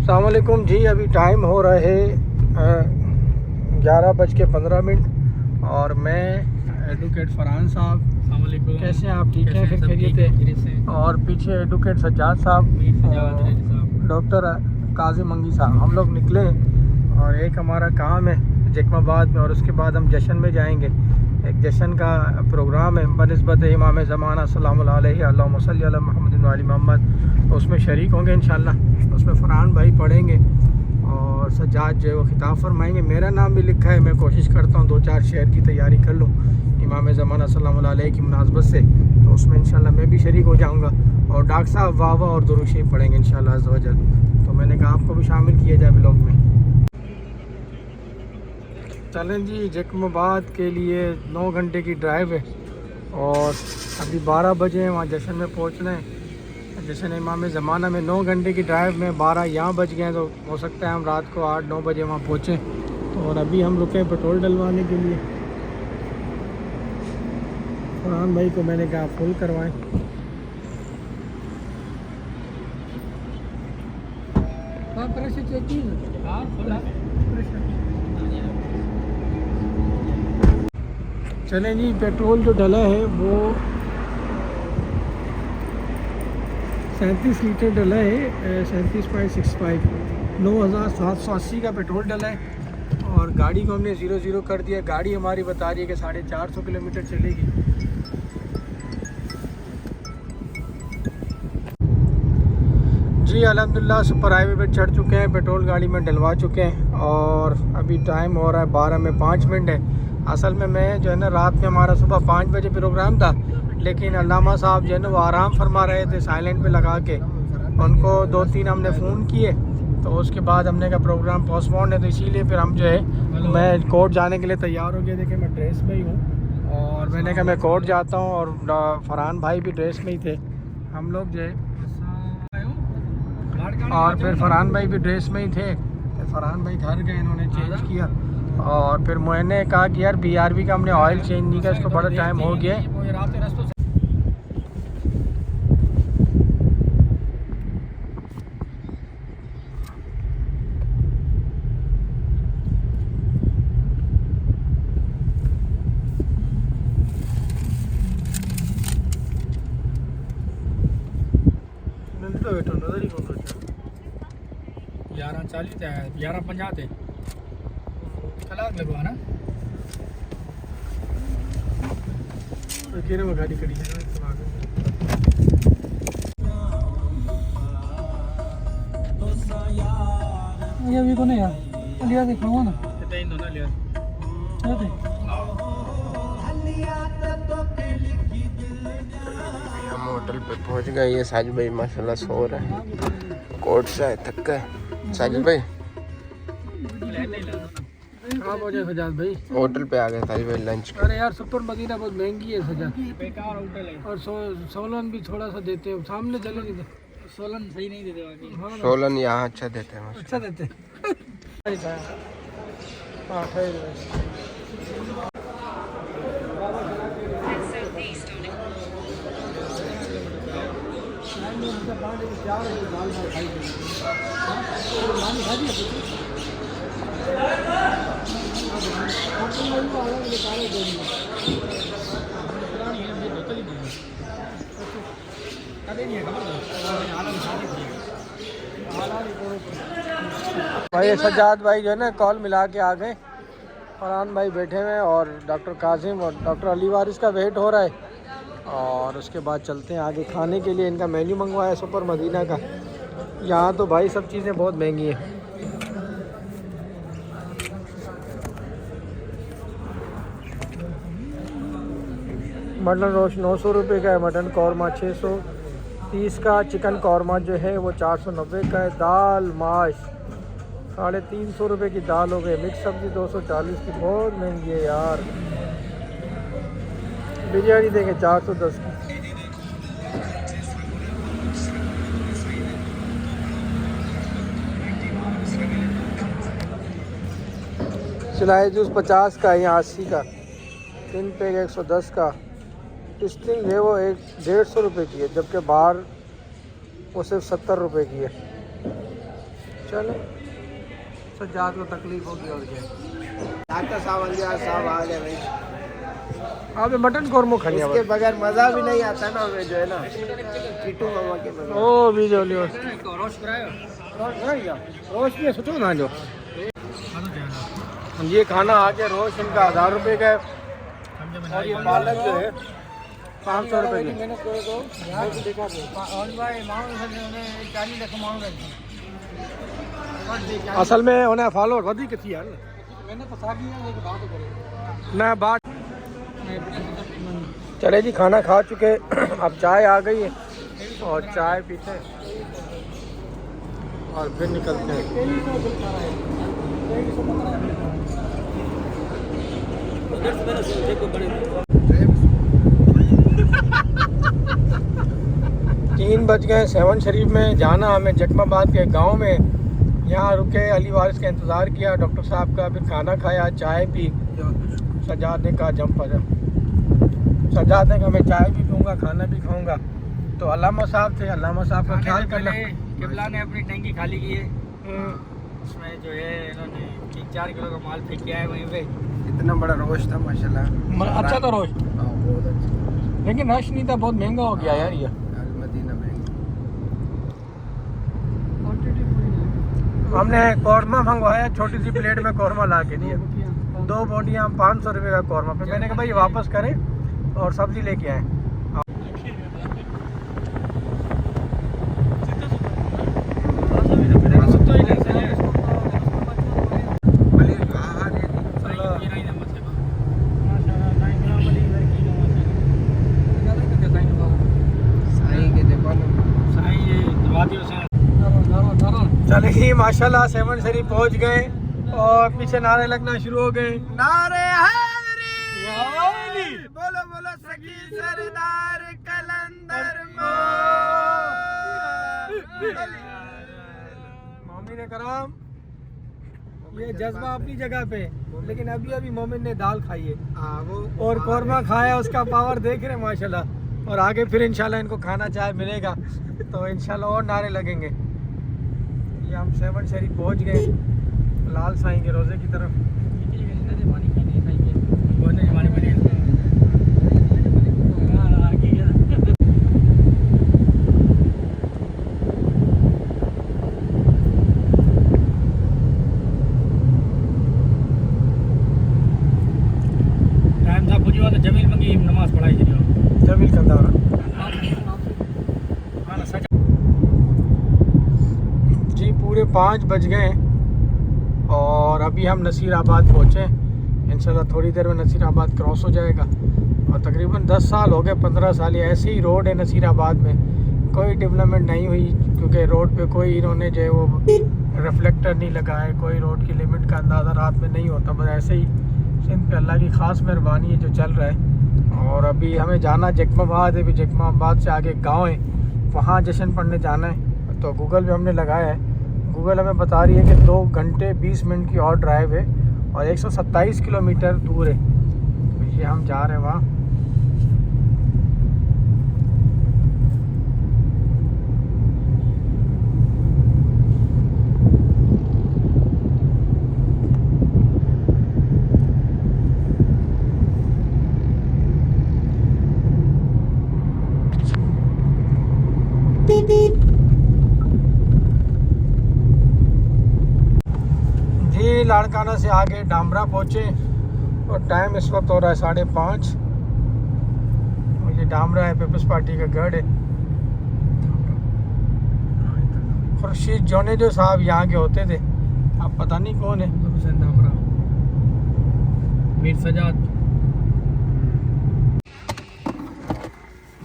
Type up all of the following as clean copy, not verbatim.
अस्सलाम वालेकुम जी। अभी टाइम हो रहा है 11:15 और मैं एडवोकेट फरहान साहब, कैसे हैं आप? ठीक हैं? फिर खैरियत है? और पीछे एडवोकेट सज्जाद साहब, डॉक्टर काजिम मंगी साहब, हम लोग निकले और एक हमारा काम है जैकमाबाद में और उसके बाद हम जश्न में जाएंगे। एक जश्न का प्रोग्राम है बनिस्बत इमाम ज़माना सल्लल्लाहु अलैहि अल्लाहुम्मा सल्ली अला मुहम्मद व आलि मोहम्मद। उसमें शरीक होंगे इंशाल्लाह। उसमें फरहान भाई पढ़ेंगे और सज्जाद जो है वो खिताब फरमाएंगे। मेरा नाम भी लिखा है, मैं कोशिश करता हूँ 2-4 शेर की तैयारी कर लूँ इमाम ज़माना सल्लल्लाहु अलैहि की मुनासबत से, तो उसमें इंशाल्लाह मैं भी शरीक हो जाऊँगा। और डॉक्टर साहब वाह और दुरूद शरीफ पढ़ेंगे इंशाल्लाह अज़्ज़ व जल। तो मैंने कहा आपको भी शामिल किया जाए ब्लॉग में। चलें जी, जैकमाबाद के लिए 9 घंटे की ड्राइव है और अभी 12 बजे हैं, वहाँ जश्न में पहुँचना है। जश्न इमाम ज़माना में 9 घंटे की ड्राइव में 12 यहाँ बज गए हैं, तो हो सकता है हम रात को 8-9 बजे वहाँ पहुँचें। तो और अभी हम रुके पेट्रोल डलवाने के लिए। फरहान भाई को मैंने कहा फुल करवाएं। चलें जी, पेट्रोल जो डला है वो 37 लीटर डला है, 37.65, 9780 का पेट्रोल डला है। और गाड़ी को हमने 0-0 कर दिया। गाड़ी हमारी बता रही है कि 450 किलोमीटर चलेगी। जी अल्हम्दुलिल्लाह सुपर हाईवे पे चढ़ चुके हैं, पेट्रोल गाड़ी में डलवा चुके हैं और अभी टाइम हो रहा है 12 में 5 मिनट है। असल में मैं जो है ना, रात में हमारा सुबह 5 बजे प्रोग्राम था, लेकिन अल्लामा साहब जो है ना वो आराम फरमा रहे थे साइलेंट पे लगा के। उनको 2-3 हमने फ़ोन किए, तो उसके बाद हमने कहा प्रोग्राम पोस्टपोन है, तो इसीलिए फिर हम जो है, मैं कोर्ट जाने के लिए तैयार हो गया। देखिए मैं ड्रेस में ही हूँ और मैंने कहा मैं कोर्ट जाता हूँ और फरहान भाई भी ड्रेस में ही थे, हम लोग जो है। और फिर फरहान भाई भी ड्रेस में ही थे, तो फरहान भाई घर गए, इन्होंने चेंज किया। और फिर मैंने कहा कि यार BRB का हमने ऑयल चेंज नहीं किया, इसको बड़ा टाइम हो गया। बेटो नजर ही कौन 11:40 थे, 11:50 थे कलाक लगवा ना। केरे में गाड़ी खड़ी है ये भी को नहीं यार लिया दिखाऊंगा ना, इतना ही ना लिया अरे हम होटल पे पहुंच गए। ये साजिद भाई माशाल्लाह सो रहे हैं, कोर्ट से आए थक गए। साजिद भाई आप हो जाए सजाद भाई, होटल पे आ गए साजिद भाई लंच। अरे यार सुपर मदीना बहुत महंगी है सजाद, बेकार होटल है। और सोलन भी थोड़ा सा देते हैं, सामने चले नहीं देते। सोलन सही नहीं देते बाकी। सोलन यहाँ अच्छा देते हैं। अच्छा देते हाँ भाई सज्जाद भाई जो है ना कॉल मिला के आ गए। फरहान भाई बैठे हुए हैं और डॉक्टर काजिम और डॉक्टर अली वारिस का वेट हो रहा है। और उसके बाद चलते हैं आगे खाने के लिए। इनका मेन्यू मंगवाया सुपर मदीना का। यहाँ तो भाई सब चीज़ें बहुत महंगी हैं। मटन रोस्ट 900 रुपये का है, मटन कौरमा 630 का, चिकन कौरमा जो है वो 490 का है, दाल माश 350 रुपये की दाल हो गई, मिक्स सब्ज़ी 240 की, बहुत महंगी है यार। बिरयानी देंगे 410 की। सिलाई जूस 50 का है, यहाँ 80 का, 3 पैक 110 का। टिस्टिंग है वो 150 रुपये की है, जबकि बाहर वो सिर्फ 70 रुपये की है। चलो सज्जाद को तकलीफ होगी और क्या। डॉक्टर साहब आ गए भाई। आप मटन कौरमो खानी इसके बगैर मजा भी नहीं आता ना हमें, जो है ना किटू मामा के बगैर। ओ भी जो लियो रोश में सोचो ना जो ये खाना आ गया रोश इनका 1000 रुपये का है और ये पालक जो है 500 रुपये की। असल में उन्हें फॉलो वधी कितनी यार ना बात। चले जी खाना खा चुके अब चाय आ गई है और चाय पीते और फिर निकलते हैं। तीन बज गए। सेवन शरीफ में जाना हमें जकमाबाद के गांव में। यहाँ रुके अली वारिस का इंतज़ार किया डॉक्टर साहब का, फिर खाना खाया चाय पी। सजाद ने कहा जंप आ जा। सजाद ने कहा मैं चाय भी पीऊँगा खाना भी खाऊँगा। तो अल्लामा साहब थे, अल्लामा साहब का ख्याल करना। किबला ने अपनी टंकी खाली की है, उसमें जो है इन्होंने 3-4 किलो का माल फेंक किया है वहीं पे। इतना बड़ा रोश था माशाल्लाह। अच्छा था रोज, बहुत अच्छा। लेकिन रश नहीं था, बहुत महंगा हो गया यार ये। मदीना में हमने कौरमा मंगवाया, छोटी सी प्लेट में कौरमा ला के दिया। 2 बोटियाँ 500 रुपये का कौरमा। फिर मैंने कहा भाई वापस करें और सब्जी लेके आए। चले ही माशाल्लाह सेवन शरीफ पहुंच गए और पीछे नारे लगना शुरू हो गए। नारे हैदरी बोलो बोलो सखी सरदार कलंदर मोमिन कराम, ये जज्बा अपनी जगह पे, लेकिन अभी अभी मोमिन ने दाल खाई है और कौरमा खाया, उसका पावर देख रहे हैं माशाल्लाह। और आगे फिर इंशाल्लाह इनको खाना चाय मिलेगा तो इंशाल्लाह और नारे लगेंगे। ये हम सेवन शरीफ पहुंच गए लाल साईं के रोज़े की तरफ। टाइम था पुजवा तो जमील मंगी नमाज पढ़ाई जमील कंदारा। जी पूरे 5 बज गए और अभी हम नसीराबाद पहुँचे। इंशाल्लाह थोड़ी देर में नसीराबाद क्रॉस हो जाएगा। और तकरीबन 10 साल हो गए, 15 साल ये ऐसे ही रोड है नसीराबाद में, कोई डेवलपमेंट नहीं हुई क्योंकि रोड पे कोई इन्होंने जो है वो रिफ्लेक्टर नहीं लगाए, कोई रोड की लिमिट का अंदाज़ा रात में नहीं होता। बस ऐसे ही सिंध पे अल्लाह की ख़ास मेहरबानी है जो चल रहा है। और अभी हमें जाना जकमाबाद है, अभी जकमाबाद से आगे गाँव है, वहाँ जश्न पढ़ने जाना है। तो गूगल पे हमने लगाया है, गूगल हमें बता रही है कि 2 घंटे 20 मिनट की और ड्राइव है और 127 किलोमीटर दूर है। तो ये हम जा रहे हैं वहाँ। जी लाड़काना से आगे डामरा पहुँचे और टाइम इस वक्त हो रहा है 5:30। ये डामरा है, पीपल्स पार्टी का गढ़ है। खुर्शीद जोनेजो साहब यहाँ के होते थे, अब पता नहीं कौन है। डामरा मीर सजाद।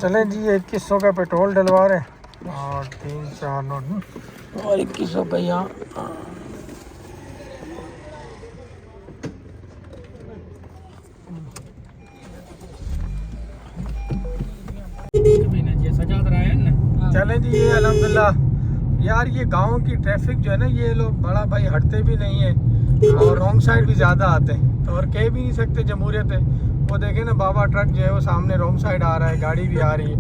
चलें जी 2100 का पेट्रोल डलवा रहे हैं और 3-4 नोट और 2100 का यहाँ। चलें जी ये अल्हम्दुलिल्लाह। यार ये गांव की ट्रैफिक जो है ना, ये लोग बड़ा भाई हटते भी नहीं है और रॉन्ग साइड भी ज़्यादा आते हैं, तो और कह भी नहीं सकते जमहूरियत है। वो देखें ना बाबा ट्रक जो है वो सामने रॉन्ग साइड आ रहा है, गाड़ी भी आ रही है।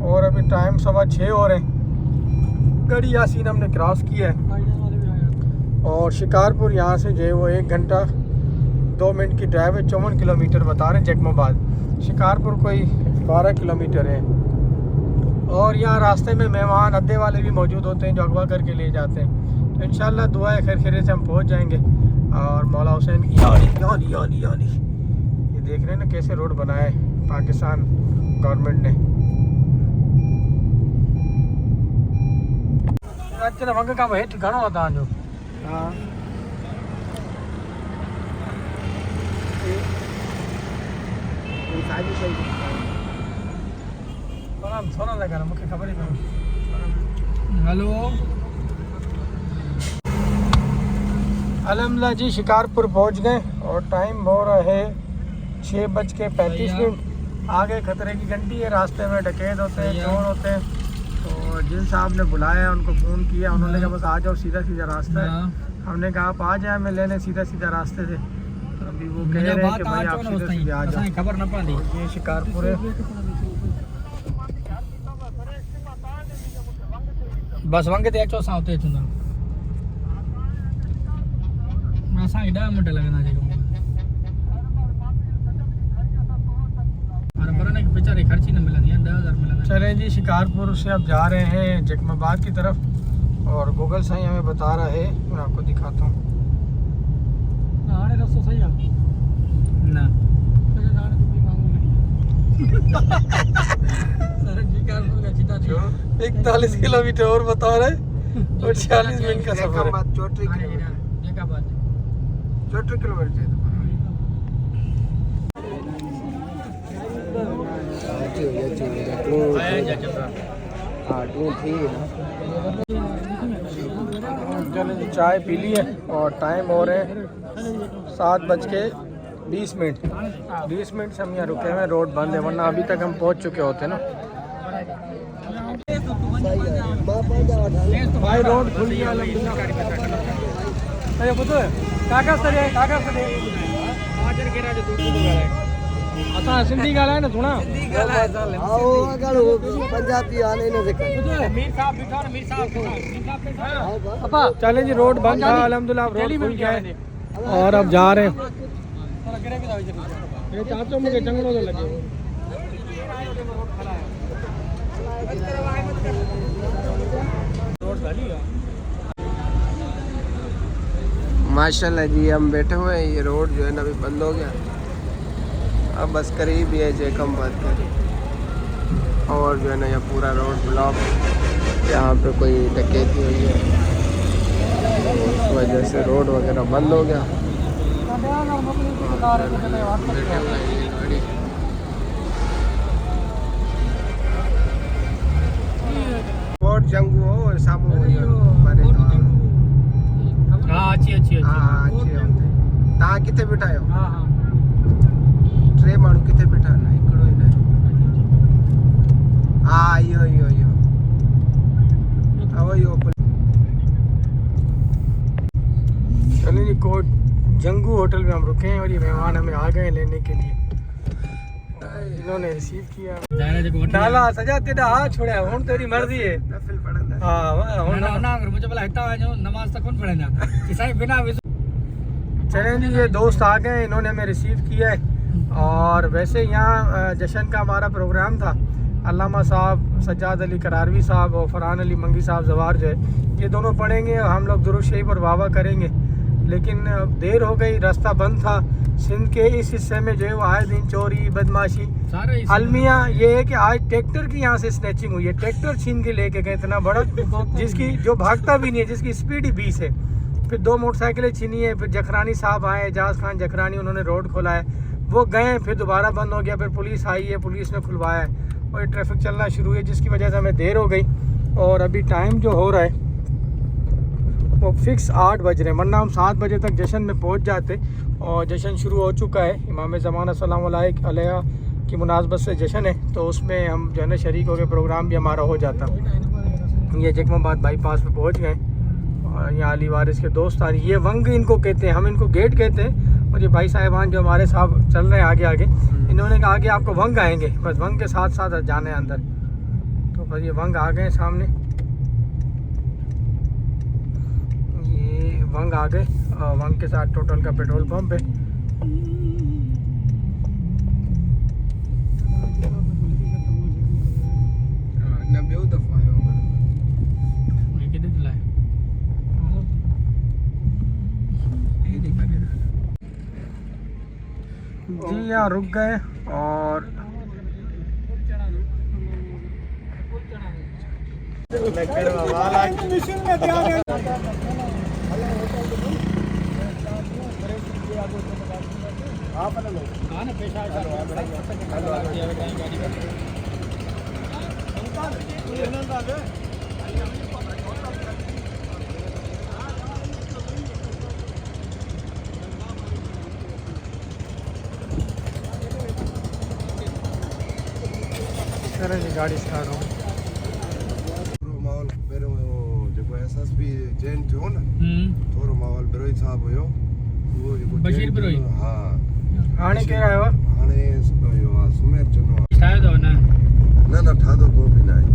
और अभी टाइम 6:15 हो रहे हैं। गढ़ी यासीन हमने क्रॉस किया है और शिकारपुर यहाँ से जो है वो 1 घंटा 2 मिनट की ड्राइव है। 54 किलोमीटर बता रहे हैं जैकमाबाद। शिकारपुर कोई 12 किलोमीटर है। और यहाँ रास्ते में मेहमान अड्डे वाले भी मौजूद होते हैं जो अगवा करके ले जाते हैं। तो इंशाल्लाह दुआ है खैर खैरियत से हम पहुँच जाएंगे। और मौला हुसैन यानी ये देख रहे हैं ना कैसे रोड बनाया है पाकिस्तान गवर्नमेंट ने। अच्छा वंग का हेठि घणो आहे तव्हांजो? हाँ सोना लगा मूंखे ख़बर ही कोन्हे। हेलो अलहमदिल्ला जी शिकारपुर पहुंच गए और टाइम हो रहा है 6:35। आगे खतरे की घंटी है। रास्ते में डकैत होते हैं, चोर होते हैं। तो जिन साहब ने बुलाया उनको फ़ोन किया, उन्होंने कहा बस आ जाओ, सीधा सीधा रास्ता है। हमने कहा आप आ जाए हमें लेने सीधा सीधा रास्ते से। तो अभी वो कह रहे हैं कि भाई आप सीधे सीधे आ जाओ। खबर न पाती ये शिकारपुर है। बस वंग ते अचो असां हुते अचूं था। असांखे 10 मिंट लॻंदा जेको बेचारे खर्ची न मिलंदी है 10,000 मिलंदा। चलें जी शिकारपुर से अब जा रहे हैं जैकमाबाद की तरफ और गूगल से हमें बता रहा है, मैं आपको दिखाता हूँ। रस्तो सही है ना 41 किलोमीटर और बता रहे और 46 मिनट का सफर है। 34 किलोमीटर चलो जी चाय पी ली है और टाइम हो रहे हैं 7:20 मिनट। 20 मिनट से हम यहाँ रुके हुए हैं, रोड बंद है वरना अभी तक हम पहुँच चुके होते ना। भाई रोड खुल गया अरे बुधो कागज़ तरे असां सिंधी ॻाल्हाए न थोड़ा पंजाबी आने न चले जी रोड बंद था अल्हम्दुलिल्लाह रोड खुल गया है और अब जा रहे हैं। चाचो मुझे चंगड़ो तो लगे माशाल्लाह जी हम बैठे हुए हैं। ये रोड जो है ना अभी बंद हो गया। अब बस करीब ही है जैकमाबाद के और जो है ना ये पूरा रोड ब्लॉक। यहाँ पे कोई डकैती हुई है उस वजह से रोड वगैरह बंद हो गया। बैठे हुए हैं ये गाड़ी। कोट जंगू हो सामू हाँ अच्छी तव्हां किथे बीठा आहियो? टे माण्हू किथे बीठा आहिनि? हिकिड़ो ई न। हा इहो चलिए जी कोट जंगू होटल में हम रुके हैं और ये मेहमान हमें आ गए लेने के लिए। इन्होंने रिसीव किया नाला सजा तेरा हाथ छोड़ा हुन तेरी मर्जी है। नफिल पढ़ंदा हाँ मुझे बोला हिता वञो नमाज तक कौन पढ़ंदा साईं बिना। चलें जी ये दोस्त आ गए, इन्होंने हमें रिसीव किया है। और वैसे यहाँ जश्न का हमारा प्रोग्राम था। अल्लामा साहब सज्जाद अली करारवी साहब और फरहान अली मंगी साहब जवार जो है ये दोनों पढ़ेंगे और हम लोग दुरूद शरीफ और वावा करेंगे। लेकिन देर हो गई, रास्ता बंद था। सिंध के इस हिस्से में जो है वो आए दिन चोरी बदमाशी अलमिया ये है कि आज ट्रैक्टर की यहाँ से स्नैचिंग हुई है। ट्रैक्टर छीन के लेके गए इतना बड़ा जिसकी जो भागता भी नहीं है, जिसकी स्पीड ही 20 है। फिर 2 मोटरसाइकिलें छीनी है। फिर जखरानी साहब आए, एजाज खान जखरानी, उन्होंने रोड खोला है, वो गए, फिर दोबारा बंद हो गया। फिर पुलिस आई है, पुलिस ने खुलवाया है और ये ट्रैफिक चलना शुरू है जिसकी वजह से हमें देर हो गई। और अभी टाइम जो हो रहा है वो फिक्स 8 बज रहे हैं, वरना हम 7 बजे तक जश्न में पहुंच जाते। और जश्न शुरू हो चुका है, इमाम ज़माना सल्लल्लाहु अलैहि की मुनासबत से जश्न है, तो उसमें हम जो है ना शरीक हो गए, प्रोग्राम भी हमारा हो जाता। ये जैकमाबाद बाईपास पे पहुंच गए और यहाँ अली वारिस के दोस्त आ रही। ये वंग इनको कहते हैं, हम इनको गेट कहते हैं। और ये भाई साहिबान जो हमारे साथ चल रहे हैं आगे आगे, इन्होंने कहा कि आपको वंग आएंगे, बस वंग के साथ साथ जाने अंदर। तो बस ये वंग आ गए सामने। ये वंग आ गए। वंग के साथ टोटल का पेट्रोल पंप है। जी यहाँ रुक गए और करें जी गाड़ी स्टार्ट हो। माहौल पहिरियों जेको एसएसपी जैन थियो न थोरो माहौल बिरोई साहब हुयो उहो जेको बशीर बिरोई? हा हाणे केरु आयो आहे? हाणे इहो आहे सुमेर चुनो ठाहियो अथव न? न ठातो को बि न आहे।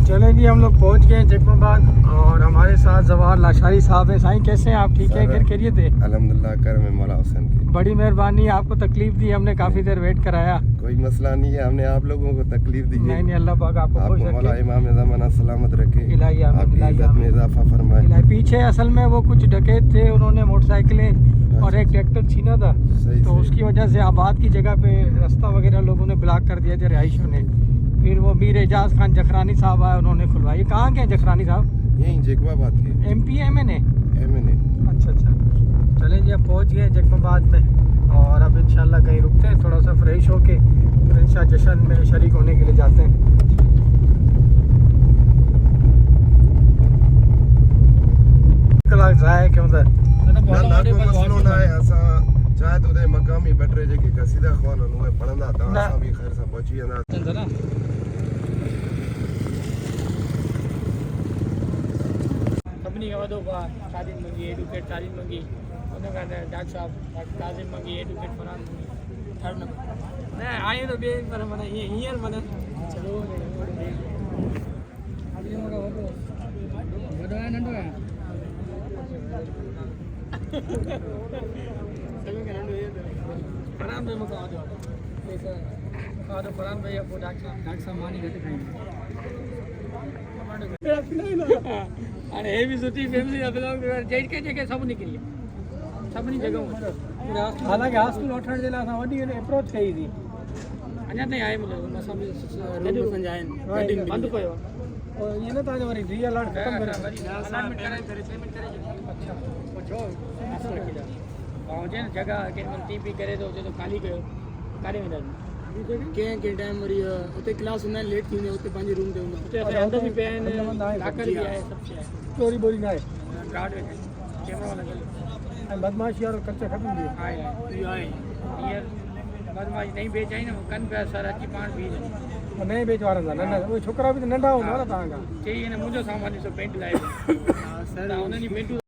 चले जी हम लोग पहुंच गए जैकमाबाद और हमारे साथ जवाहर लाशारी साहब हैं। साईं कैसे हैं आप? ठीक है, खैर खैरियत है? अल्हम्दुलिल्लाह कर में मौला हुसैन की बड़ी मेहरबानी, आपको तकलीफ दी हमने, काफ़ी देर वेट कराया। कोई मसला नहीं है, हमने आप लोगों को तकलीफ दी है। नहीं नहीं, अल्लाह पाक आपको खुश आपको मौला रखे। इमाम ज़माना सलामत रखे, इलाही आमीन, आपकी इलाही इज्जत में इजाफा फरमाए। इलाही। पीछे असल में वो कुछ डकैत थे, उन्होंने मोटरसाइकिलें और एक ट्रैक्टर छीना था, सही तो उसकी वजह से आबाद की जगह पे रास्ता वगैरह लोगों ने ब्लॉक कर दिया थे रिहाइशों ने। फिर वो मीर एजाज खान जखरानी साहब आए, उन्होंने खुलवाई। कहाँ के हैं जखरानी साहब? यहीं जैकबाबाद के MP MNA? MNA। अच्छा अच्छा, चलें जी अब पहुँच गए जैकमाबाद में और अब इंशाल्लाह कहीं रुकते हैं, थोड़ा सा फ्रेश होके फिर इंशाल्लाह जश्न में शरीक होने के लिए जाते हैं। कलाक ज़ाया क्यों था? ना को मसलो ना है, असां चाहे तो दे मकामी बटरे जेके कसीदा ख़वान उहे पढ़ंदा त असां भी खैर सां पहुची वेंदा। सभिनी खां वॾो भाउ तालीम मंगी, एडुकेट तालीम मंगी, उन खां डॉक्टर साहब तालीम मंगी, एडुकेट फरान मंगी, थर्ड नंबर न आए तो ॿिए पर माना हींअर माना चलो वॾो आहे नंढो आहे? फरान भाई मूंखे आदो आहे फरान भाई पोइ डॉक्टर साहब मानी घटि खाईंदा। हाणे हे बि सुठी फैमिली जा बिलोंग जेके जेके सभु निकिरी सभिनी जॻहूं। हालांकि हॉस्पिटल वठण जे लाइ असां वॾी अप्रोच कई हुई, अञा ताईं आहे मिलियो हुन सां बि रूम आहिनि बंदि पियो आहे। और ये ना तव्हांजो वरी डी अलर्ट ख़तमु करे असाइनमेंट कराए करे पेमेंट करे छॾियो। अच्छा पोइ छो रखी था ऐं हुजे न जॻह केॾी महिल TP करे थो हुजे तो ख़ाली कयो, काॾे वेंदा कंहिं कंहिं टाइम वरी उते क्लास हूंदा आहिनि लेट थी वेंदी उते पंहिंजे रूम ते हूंदा उते असांजे हंध बि पिया आहिनि, लाकर बि आहे, सभु शइ आहे, चोरी बोरी न आहे गार्ड वेठा कैमरा लॻियल ऐं बदमाशी वारो कच्चा ख़तमु थी वियो। आहे इहो आहे हींअर बदमाशी नई बेच आई न कनि पिया सर अची पाण बीह नए बेच वारनि सां नंढा उहे छोकिरा बि त नंढा हूंदा न तव्हां खां। चई हिन मुंहिंजो सामान ॾिसो पेंट लाइ त हुननि जी पेंटूं